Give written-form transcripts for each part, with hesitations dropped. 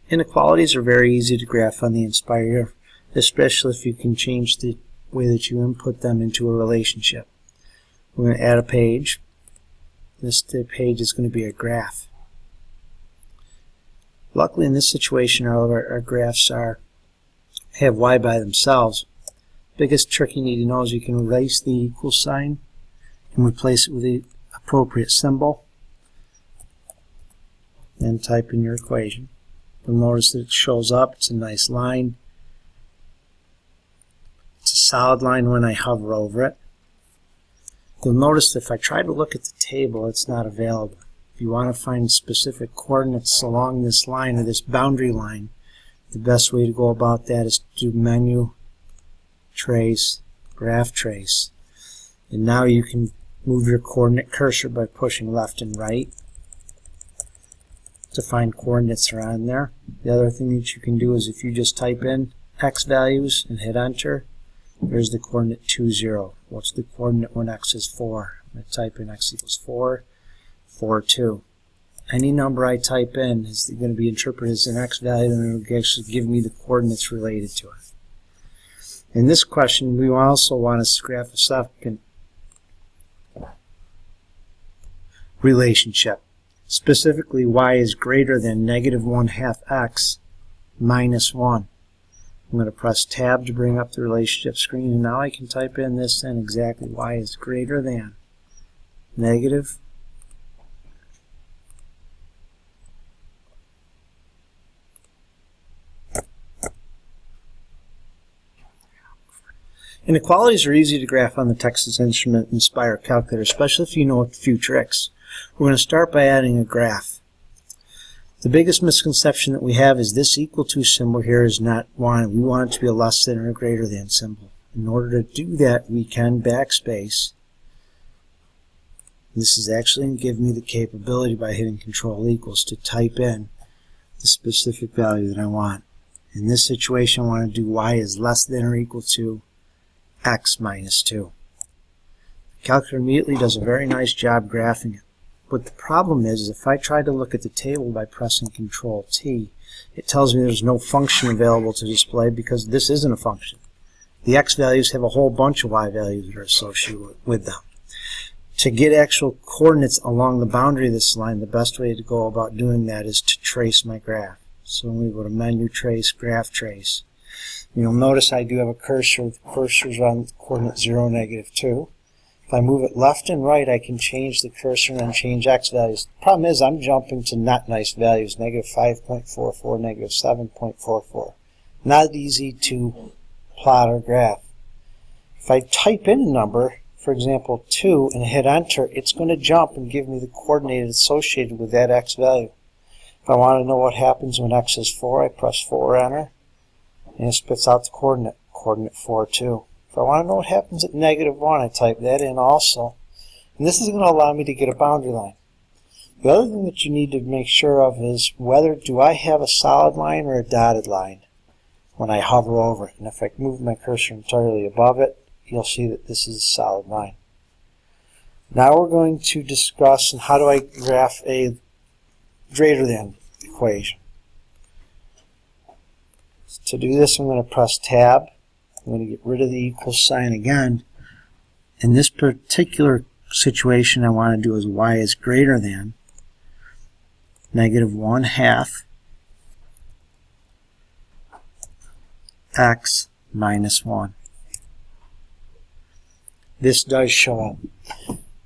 Inequalities are very easy to graph on the Inspire, especially if you can change the way that you input them into a relationship. We're going to add a page. This page is going to be a graph. Luckily in this situation all of our graphs have y by themselves. Biggest trick you need to know is you can erase the equal sign and replace it with the appropriate symbol. Then type in your equation. You'll notice that it shows up. It's a nice line. It's a solid line when I hover over it. You'll notice that if I try to look at the table, it's not available. If you want to find specific coordinates along this line or this boundary line, the best way to go about that is to do Menu, Trace, Graph Trace. And now you can move your coordinate cursor by pushing left and right to find coordinates around there. The other thing that you can do is if you just type in x values and hit enter, there's the coordinate 2, 0. What's the coordinate when x is 4? I'm going to type in x equals 4, 4, 2. Any number I type in is going to be interpreted as an x value, and it will actually give me the coordinates related to it. In this question, we also want to graph a second relationship. Specifically, y is greater than -1/2 x minus 1. I'm going to press tab to bring up the relationship screen, and now I can type in this and exactly y is greater than negative Inequalities are easy to graph on the Texas Instruments Inspire calculator, especially if you know a few tricks. We're going to start by adding a graph. The biggest misconception that we have is this equal to symbol here is not wanted. We want it to be a less than or a greater than symbol. In order to do that, we can backspace. This is actually going to give me the capability by hitting Control equals to type in the specific value that I want. In this situation, I want to do y is less than or equal to x minus 2. The calculator immediately does a very nice job graphing it. But the problem is if I try to look at the table by pressing Control T, it tells me there's no function available to display because this isn't a function. The x values have a whole bunch of y values that are associated with them. To get actual coordinates along the boundary of this line, the best way to go about doing that is to trace my graph. So when we go to Menu, Trace, Graph Trace, you'll notice I do have a cursor. The cursor is on coordinate 0, -2. If I move it left and right, I can change the cursor and then change x values. The problem is I'm jumping to not nice values, -5.44, -7.44. Not easy to plot or graph. If I type in a number, for example 2, and hit enter, it's going to jump and give me the coordinate associated with that x value. If I want to know what happens when x is 4, I press 4, enter, and it spits out the coordinate 4, 2. If I want to know what happens at -1, I type that in also. And this is going to allow me to get a boundary line. The other thing that you need to make sure of is whether do I have a solid line or a dotted line when I hover over it. And if I move my cursor entirely above it, you'll see that this is a solid line. Now we're going to discuss how do I graph a greater than equation. To do this, I'm going to press tab. I'm going to get rid of the equal sign again. In this particular situation, I want to do is y is greater than -1/2 x minus 1. This does show up.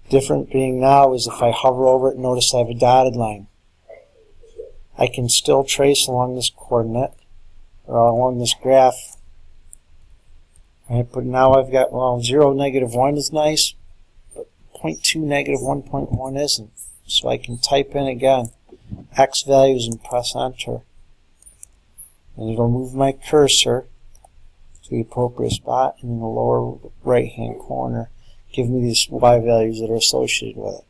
Different being now is if I hover over it, notice I have a dotted line. I can still trace along this coordinate or along this graph. Right, but now I've got, well, 0, -1 is nice, but 0.2, -1.1 isn't. So I can type in again x values and press enter. And it'll move my cursor to the appropriate spot in the lower right hand corner, give me these y values that are associated with it.